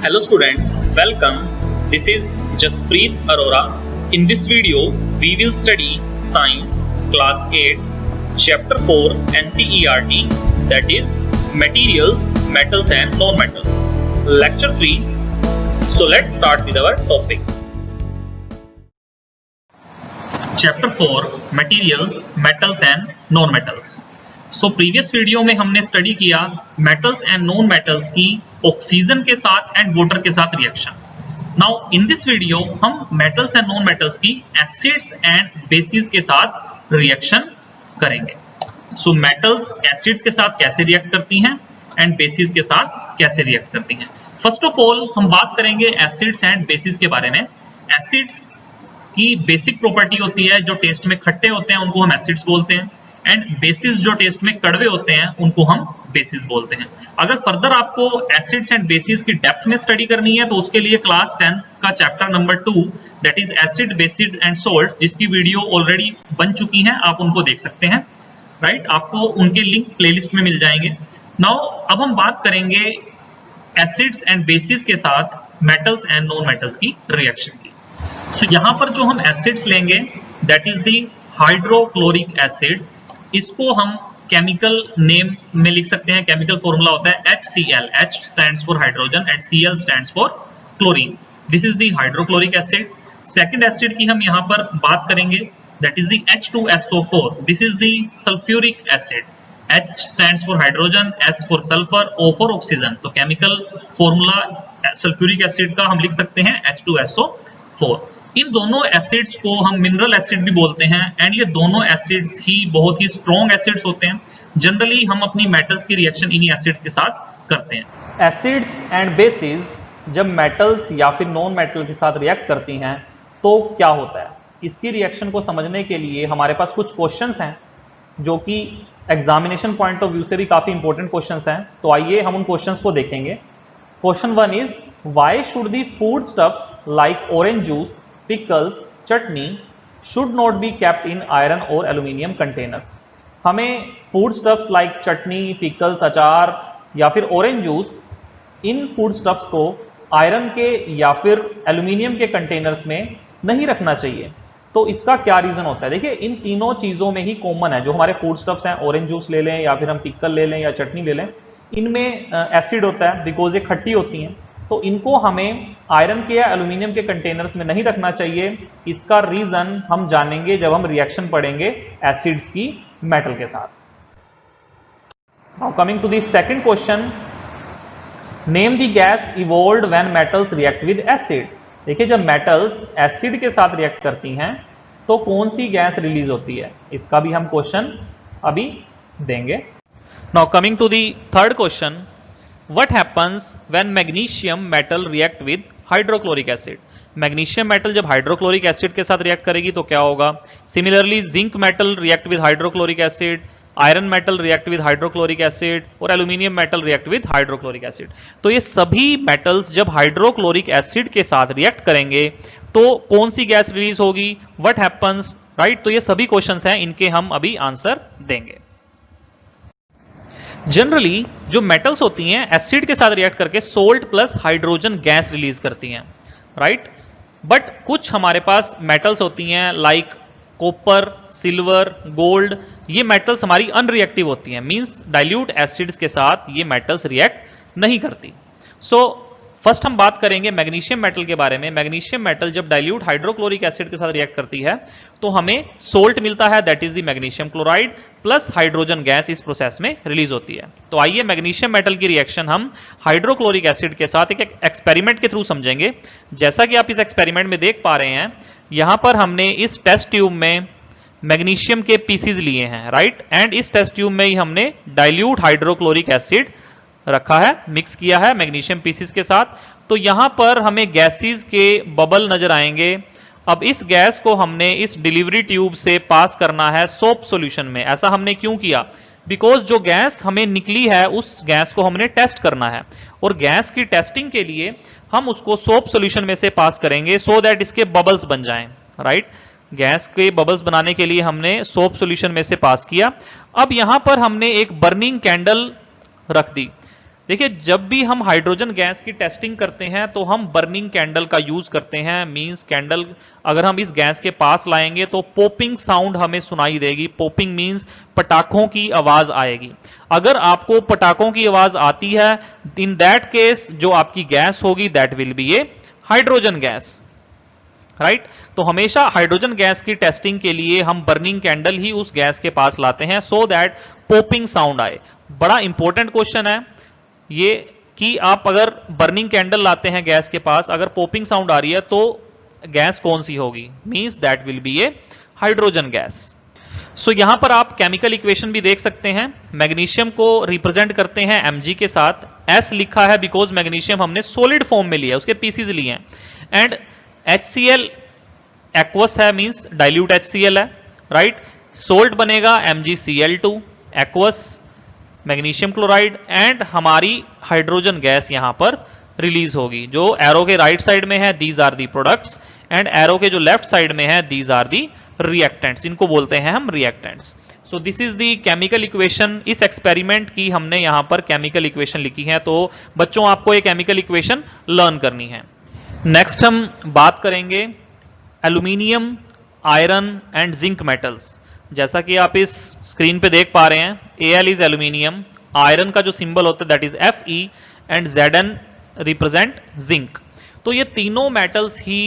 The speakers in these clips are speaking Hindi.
Hello students, welcome. This is Jaspreet Arora. In this video, we will study Science Class 8, Chapter 4 NCERT, that is Materials, Metals and Non-Metals. Lecture 3. So let's start with our topic. Chapter 4 Materials, Metals and Non-Metals. So previous video में हमने स्टडी किया मेटल्स एंड नॉन मेटल्स की ऑक्सीजन के साथ एंड वाटर के साथ reaction. Now in this video हम मेटल्स एंड नॉन मेटल्स की एसिड्स एंड बेसिस के साथ रिएक्शन करेंगे. सो मेटल्स एसिड्स के साथ कैसे रिएक्ट करती हैं एंड बेसिस के साथ कैसे रिएक्ट करती हैं. फर्स्ट ऑफ ऑल हम बात करेंगे एसिड्स एंड बेसिस के बारे में. एसिड्स की बेसिक प्रॉपर्टी होती है जो टेस्ट में खट्टे होते हैं उनको हम एसिड्स बोलते हैं, एंड बेसिस जो टेस्ट में कड़वे होते हैं उनको हम बेसिस बोलते हैं. अगर फर्दर आपको एसिड्स एंड बेसिस की डेप्थ में स्टडी करनी है तो उसके लिए क्लास 10 का chapter number 2 that is acid basis and salts, जिसकी वीडियो ऑलरेडी बन चुकी है, आप उनको देख सकते हैं. राइट, आपको उनके लिंक प्लेलिस्ट में मिल जाएंगे. नाउ अब हम बात करेंगे एसिड्स एंड बेसिस के साथ मेटल्स एंड नॉन मेटल्स की रिएक्शन की. सो यहां पर जो हम एसिड्स लेंगे that is the hydrochloric acid. इसको हम केमिकल नेम में लिख सकते हैं. केमिकल फॉर्मूला होता है HCl. H stands for hydrogen and Cl stands for chlorine. This is the hydrochloric acid. Second acid की हम यहाँ पर बात करेंगे that is the H2SO4. This is the sulfuric acid. H stands for hydrogen, S for sulfur, O for oxygen. तो केमिकल फॉर्मूला सल्फ्यूरिक एसिड का हम लिख सकते हैं H2SO4. इन दोनों एसिड्स को हम मिनरल एसिड भी बोलते हैं एंड ये दोनों एसिड्स ही बहुत ही स्ट्रॉन्ग एसिड्स होते हैं. जनरली हम अपनी मेटल्स की रिएक्शन इन्हीं एसिड्स के साथ करते हैं. एसिड्स एंड बेसिस जब मेटल्स या फिर नॉन मेटल के साथ रिएक्ट करती हैं तो क्या होता है, इसकी रिएक्शन को समझने के लिए हमारे पास कुछ क्वेश्चंस हैं जो कि एग्जामिनेशन पॉइंट ऑफ व्यू से भी काफी इंपॉर्टेंट क्वेश्चंस हैं. तो आइए हम उन क्वेश्चंस को देखेंगे. Question 1 is why should the food stuffs like orange juice, pickles, chutney should not be kept in iron or aluminium containers. हमें फूड स्टफ्स लाइक चटनी, पिकल्स, अचार या फिर ऑरेंज जूस, इन फूड स्टफ्स को आयरन के या फिर एल्यूमिनियम के कंटेनर्स में नहीं रखना चाहिए. तो इसका क्या रीजन होता है? देखिए, इन तीनों चीजों में ही कॉमन है. जो हमारे फूड स्टफ्स हैं, ऑरेंज जूस ले लें या फिर हम पिकल ले लें या चटनी ले लें, इनमें एसिड होता है बिकॉज ये खट्टी होती हैं. तो इनको हमें आयरन के या एल्यूमिनियम के कंटेनर्स में नहीं रखना चाहिए. इसका रीजन हम जानेंगे जब हम रिएक्शन पढ़ेंगे एसिड्स की मेटल के साथ. Now coming to the second question, name the gas evolved when metals react with acid. देखिए, जब मेटल्स एसिड के साथ रिएक्ट करती हैं तो कौन सी गैस रिलीज होती है, इसका भी हम क्वेश्चन अभी देंगे. Now coming to the third question, what happens when magnesium metal react with hydrochloric acid. Magnesium metal जब हाइड्रोक्लोरिक एसिड के साथ रिएक्ट करेगी तो क्या होगा. Similarly zinc metal react with hydrochloric acid, iron metal react with hydrochloric acid और aluminium metal react with hydrochloric acid. तो ये सभी मेटल्स जब हाइड्रोक्लोरिक एसिड के साथ रिएक्ट करेंगे तो कौन सी गैस रिलीज होगी, व्हाट हैपेंस, राइट. तो ये सभी क्वेश्चंस हैं, इनके हम अभी आंसर देंगे. जनरली जो मेटल्स होती हैं एसिड के साथ रिएक्ट करके salt plus hydrogen gas release करती हैं, राइट. बट कुछ हमारे पास मेटल्स होती हैं लाइक कॉपर, सिल्वर, गोल्ड. ये मेटल्स हमारी अनरिएक्टिव होती हैं, मींस डाइल्यूट एसिड्स के साथ ये मेटल्स रिएक्ट नहीं करती. सो फर्स्ट हम बात करेंगे मैग्नीशियम मेटल के बारे में. मैग्नीशियम मेटल जब डाइल्यूट हाइड्रोक्लोरिक एसिड के साथ रिएक्ट करती है तो हमें सोल्ट मिलता है that is the magnesium chloride plus hydrogen gas इस प्रोसेस में रिलीज होती है. तो आइए मैग्नीशियम मेटल की रिएक्शन हम हाइड्रोक्लोरिक एसिड के साथ एक एक्सपेरिमेंट के थ्रू समझेंगे. जैसा कि आप इस एक्सपेरिमेंट में देख पा रहे हैं, यहां पर हमने इस टेस्ट ट्यूब में मैग्नीशियम के पीसीज लिए हैं, राइट. एंड इस टेस्ट ट्यूब में ही हमने डाइल्यूट हाइड्रोक्लोरिक एसिड रखा है, मिक्स किया है मैग्नीशियम पीसीज के साथ. तो यहां पर हमें गैसेस के बबल नजर आएंगे. अब इस गैस को हमने इस डिलीवरी ट्यूब से पास करना है सोप सॉल्यूशन में. ऐसा हमने क्यों किया, बिकॉज जो गैस हमें निकली है उस गैस को हमने टेस्ट करना है और गैस की टेस्टिंग के लिए हम उसको सोप सॉल्यूशन में से पास करेंगे सो दैट इसके बबल्स बन जाएं, राइट. गैस के बबल्स बनाने के लिए हमने सोप सॉल्यूशन में से पास किया. अब यहां पर हमने एक बर्निंग कैंडल रख दी. देखिए जब भी हम हाइड्रोजन गैस की टेस्टिंग करते हैं तो हम बर्निंग कैंडल का यूज करते हैं। मींस कैंडल अगर हम इस गैस के पास लाएंगे तो पॉपिंग साउंड हमें सुनाई देगी। पॉपिंग मींस पटाखों की आवाज आएगी। अगर आपको पटाखों की आवाज आती है, इन दैट केस जो आपकी गैस होगी that will be a hydrogen gas, right. तो हमेशा हाइड्रोजन गैस की टेस्टिंग के लिए हम बर्निंग कैंडल ही उस गैस के पास लाते हैं सो दैट पॉपिंग साउंड आए। बड़ा इंपॉर्टेंट क्वेश्चन है ये कि आप अगर बर्निंग कैंडल लाते हैं गैस के पास, अगर पॉपिंग साउंड आ रही है तो गैस कौन सी होगी? Means that will be a hydrogen gas. So यहां पर आप केमिकल इक्वेशन भी देख सकते हैं। मैग्नीशियम को रिप्रेजेंट करते हैं Mg के साथ। S लिखा है बिकॉज मैग्नीशियम हमने सॉलिड फॉर्म में लिया है, उसके पीसीज लिए हैं। एंड HCl एक्वस है, मींस डाइल्यूट HCl है, राइट। सोल्ट बनेगा MgCl2 aqueous magnesium chloride, and हमारी हाइड्रोजन गैस यहां पर रिलीज होगी। जो एरो के राइट साइड में है these are the products, and arrow के जो लेफ्ट साइड में है दीज आर दी रिएक्टेंट्स। इनको बोलते हैं हम reactants. So this is the chemical equation. इस एक्सपेरिमेंट की हमने यहां पर केमिकल इक्वेशन लिखी है। तो बच्चों आपको ये केमिकल इक्वेशन लर्न करनी है। नेक्स्ट हम बात करेंगे aluminium, iron and zinc metals. जैसा कि आप इस स्क्रीन पे देख पा रहे हैं, Al इज एल्यूमिनियम, आयरन का जो सिंबल होता है that is Fe, and Zn represent zinc. तो ये तीनों मेटल्स ही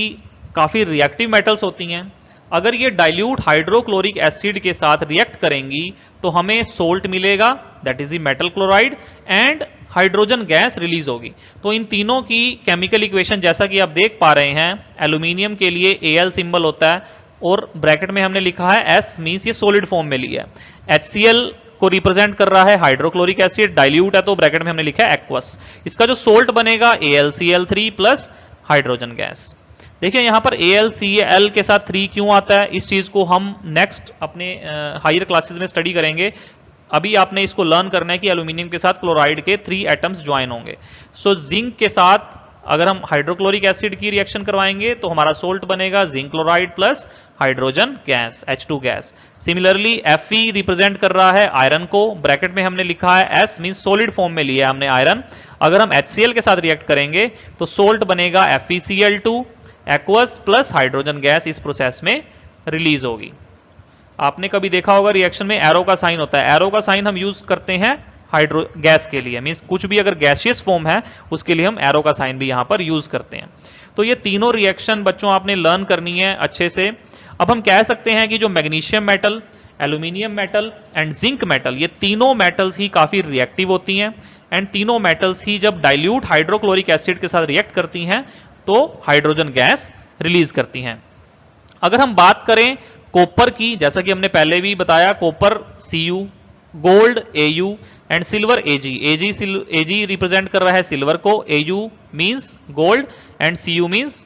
काफी रिएक्टिव मेटल्स होती हैं। अगर ये डाइल्यूट हाइड्रोक्लोरिक एसिड के साथ रिएक्ट करेंगी तो हमें सोल्ट मिलेगा that is the metal chloride, and hydrogen gas release होगी। तो इन तीनों की केमिकल इक्वेशन जैसा कि आप देख पा रहे हैं, एल्यूमिनियम के लिए Al सिंबल होता है और ब्रैकेट में हमने लिखा है S, मींस ये सॉलिड फॉर्म में लिया है। HCl को रिप्रेजेंट कर रहा है हाइड्रोक्लोरिक एसिड, डाइल्यूट है तो ब्रैकेट में हमने लिखा है एक्वस। इसका जो सोल्ट बनेगा AlCl3 प्लस हाइड्रोजन गैस। देखिए यहां पर AlCl के साथ 3 क्यों आता है, इस चीज को हम नेक्स्ट अपने हायर क्लासेस में स्टडी करेंगे। अभी आपने इसको लर्न करना है कि एल्यूमिनियम के साथ क्लोराइड के 3 एटम्स ज्वाइन होंगे। सो जिंक के साथ अगर हम हाइड्रोक्लोरिक एसिड की रिएक्शन करवाएंगे तो हमारा सोल्ट बनेगा zinc chloride plus hydrogen gas H2 gas. Similarly Fe represent कर रहा है आयरन को, ब्रैकेट में हमने लिखा है S, मींस सॉलिड फॉर्म में लिया है हमने आयरन। अगर हम HCl के साथ रिएक्ट करेंगे तो सोल्ट बनेगा FeCl2 aqueous plus hydrogen gas इस प्रोसेस में रिलीज होगी। आपने कभी देखा होगा रिएक्शन में एरो का साइन होता है। एरो का साइन हम यूज करते हैं हाइड्रो गैस के लिए, मींस कुछ भी अगर गैसियस फॉर्म है उसके लिए हम एरो का साइन भी यहां पर यूज करते हैं। तो ये तीनों रिएक्शन बच्चों आपने लर्न करनी है अच्छे से। अब हम कह सकते हैं कि जो magnesium metal, aluminium metal and zinc metal, ये तीनों मेटल्स ही काफी रिएक्टिव होती हैं, एंड तीनों मेटल्स ही जब डाइल्यूट हाइड्रोक्लोरिक एसिड के साथ रिएक्ट करती हैं तो हाइड्रोजन गैस रिलीज करती हैं। अगर हम बात करें कॉपर की, जैसा कि हमने पहले भी बताया, copper Cu, gold Au and silver Ag represent कर रहा है सिल्वर को, Au means gold and Cu means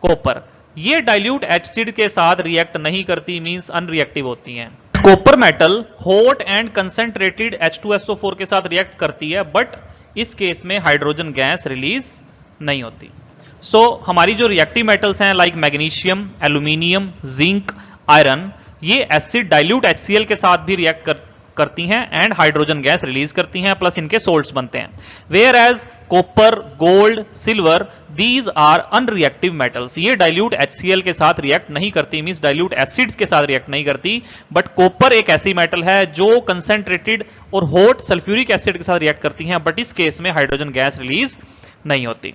copper. ये डाइल्यूट एसिड के साथ रिएक्ट नहीं करती, मींस अनरिएक्टिव होती हैं। Copper metal hot and concentrated H2SO4 के साथ रिएक्ट करती है, बट इस केस में हाइड्रोजन गैस रिलीज नहीं होती। सो हमारी जो रिएक्टिव मेटल्स हैं like magnesium, aluminium, zinc, iron, ये एसिड डाइल्यूट HCl के साथ भी रिएक्ट करती हैं एंड हाइड्रोजन गैस रिलीज करती हैं, प्लस इनके सोल्ट्स बनते हैं। Where as copper, gold, silver, these are unreactive metals. ये डाइल्यूट HCl के साथ रिएक्ट नहीं करती, मींस डाइल्यूट एसिड्स के साथ रिएक्ट नहीं करती। बट कॉपर एक ऐसी मेटल है जो कंसंट्रेटेड और हॉट सल्फ्यूरिक एसिड के साथ रिएक्ट करती हैं, बट इस केस में हाइड्रोजन गैस रिलीज नहीं होती।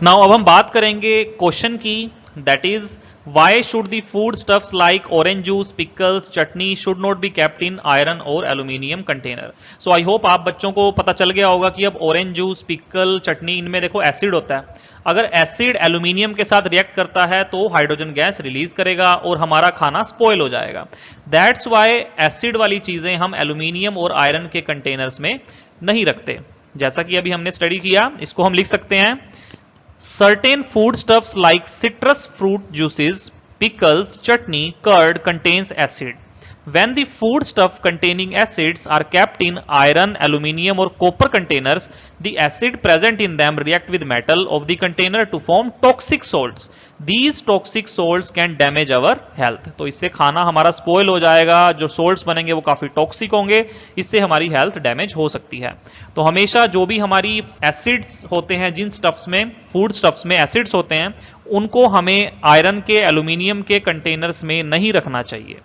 नाउ अब हम बात करेंगे क्वेश्चन की, that is why should the food stuffs like orange juice, pickles, chutney should not be kept in iron or aluminium container। so I hope आप बच्चों को पता चल गया होगा कि अब orange juice, pickle, chutney, इनमें देखो एसिड होता है। अगर एसिड एल्यूमिनियम के साथ रिएक्ट करता है तो हाइड्रोजन गैस रिलीज करेगा और हमारा खाना स्पॉइल हो जाएगा। दैट्स वाई एसिड वाली चीजें हम एल्यूमिनियम और आयरन के कंटेनर्स में नहीं रखते। जैसा कि अभी हमने स्टडी किया, इसको हम लिख सकते हैं certain foodstuffs like citrus fruit juices, pickles, chutney, curd contains acid। When the food stuff containing acids are kept in iron, aluminium or copper containers, the acid present in them react with metal of the container to form toxic salts. These toxic salts can damage our health. तो इससे खाना हमारा स्पॉइल हो जाएगा, जो सोल्ट्स बनेंगे वो काफी टॉक्सिक होंगे, इससे हमारी हेल्थ डैमेज हो सकती है। तो हमेशा जो भी हमारी एसिड्स होते हैं, जिन स्टफ्स में, फूड स्टफ्स में एसिड्स होते हैं, उनको हमें आयरन के, एल्यूमिनियम के कंटेनर्स में नहीं रखना चाहिए।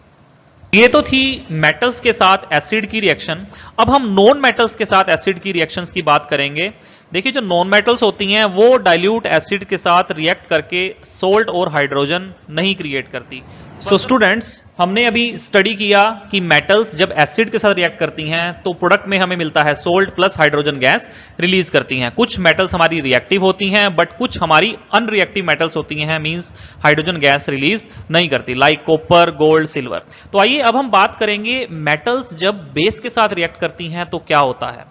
ये तो थी मेटल्स के साथ एसिड की रिएक्शन। अब हम नॉन मेटल्स के साथ एसिड की रिएक्शंस की बात करेंगे। देखिए, जो नॉन मेटल्स होती हैं वो डाइल्यूट एसिड के साथ रिएक्ट करके सोल्ट और हाइड्रोजन नहीं क्रिएट करती। सो स्टूडेंट्स, हमने अभी स्टडी किया कि मेटल्स जब एसिड के साथ रिएक्ट करती हैं तो प्रोडक्ट में हमें मिलता है salt plus hydrogen gas release करती हैं। कुछ मेटल्स हमारी रिएक्टिव होती हैं, बट कुछ हमारी अनरिएक्टिव मेटल्स होती हैं, मींस हाइड्रोजन गैस रिलीज नहीं करती, लाइक कॉपर, गोल्ड, सिल्वर। तो आइए अब हम बात करेंगे मेटल्स जब बेस के साथ रिएक्ट करती हैं तो क्या होता है।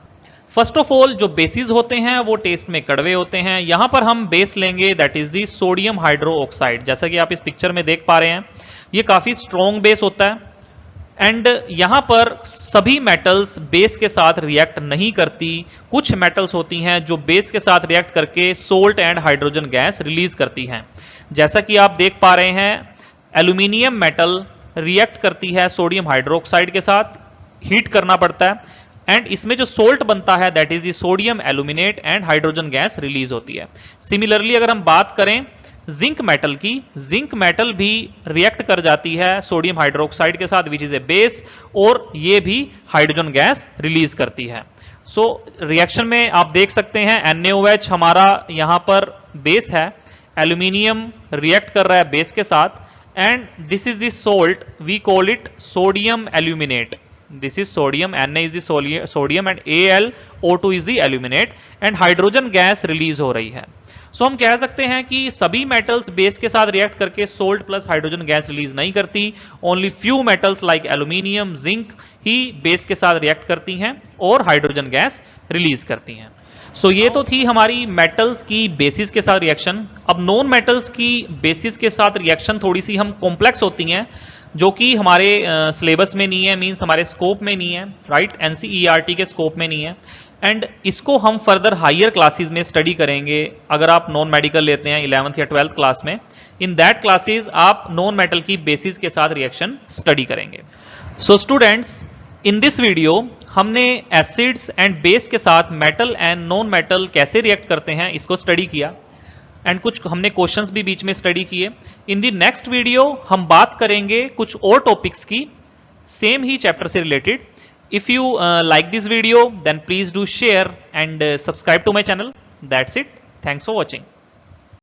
फर्स्ट ऑफ ऑल, जो बेसिस होते हैं वो टेस्ट में कड़वे होते हैं। यहां पर हम बेस लेंगे, that is the sodium hydro oxide. जैसा कि आप इस पिक्चर में देख पा रहे हैं, ये काफी स्ट्रॉन्ग बेस होता है। एंड यहां पर सभी मेटल्स बेस के साथ रिएक्ट नहीं करती। कुछ मेटल्स होती हैं जो बेस के साथ रिएक्ट करके salt and hydrogen gas release करती हैं। जैसा कि आप देख पा रहे हैं, एल्यूमिनियम मेटल रिएक्ट करती है सोडियम हाइड्रोक्साइड के साथ, हीट करना पड़ता है, एंड इसमें जो सोल्ट बनता है that is the sodium aluminate and hydrogen gas release होती है। सिमिलरली अगर हम बात करें जिंक मेटल की, जिंक मेटल भी रिएक्ट कर जाती है सोडियम हाइड्रोक्साइड के साथ विच इज ए बेस, और ये भी हाइड्रोजन गैस रिलीज करती है। सो रिएक्शन में आप देख सकते हैं NaOH हमारा यहां पर बेस है, एल्यूमिनियम रिएक्ट कर रहा है बेस के साथ, and this is the salt, we call it sodium aluminate. This is sodium, Na is the sodium and AlO2 is the aluminate, and hydrogen gas release हो रही है। सो हम कह सकते हैं कि सभी मेटल्स बेस के साथ रिएक्ट करके salt plus hydrogen gas release नहीं करती। Only few metals like aluminium, zinc ही बेस के साथ रिएक्ट करती हैं और हाइड्रोजन गैस रिलीज करती हैं। सो ये तो थी हमारी मेटल्स की बेसिस के साथ रिएक्शन। अब नॉन मेटल्स की बेसिस के साथ रिएक्शन थोड़ी सी हम कॉम्प्लेक्स होती हैं, जो कि हमारे सिलेबस में नहीं है, मींस हमारे स्कोप में नहीं है, राइट, NCERT के स्कोप में नहीं है, एंड इसको हम फर्दर हायर क्लासेस में स्टडी करेंगे। अगर आप नॉन मेडिकल लेते हैं 11th या 12th क्लास में, इन दैट क्लासेस आप नॉन मेटल की बेसिस के साथ रिएक्शन स्टडी करेंगे। So students, in this video हमने एसिड्स एंड बेस के साथ मेटल एंड नॉन मेटल कैसे रिएक्ट करते हैं इसको स्टडी किया, एंड कुछ हमने क्वेश्चंस भी बीच में स्टडी किए। इन दी नेक्स्ट वीडियो हम बात करेंगे कुछ और टॉपिक्स की, सेम ही चैप्टर से related. If you like this video then please do share and subscribe to my channel. That's it, thanks for watching.